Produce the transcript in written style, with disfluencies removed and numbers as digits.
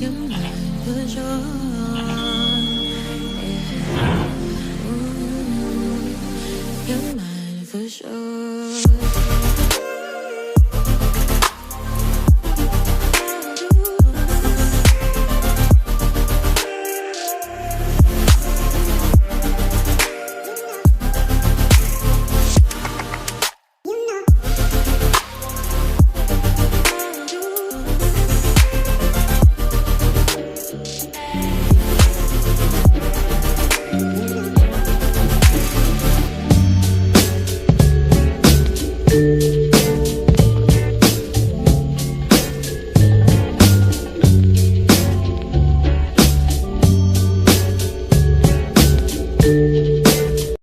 You're mine for sure.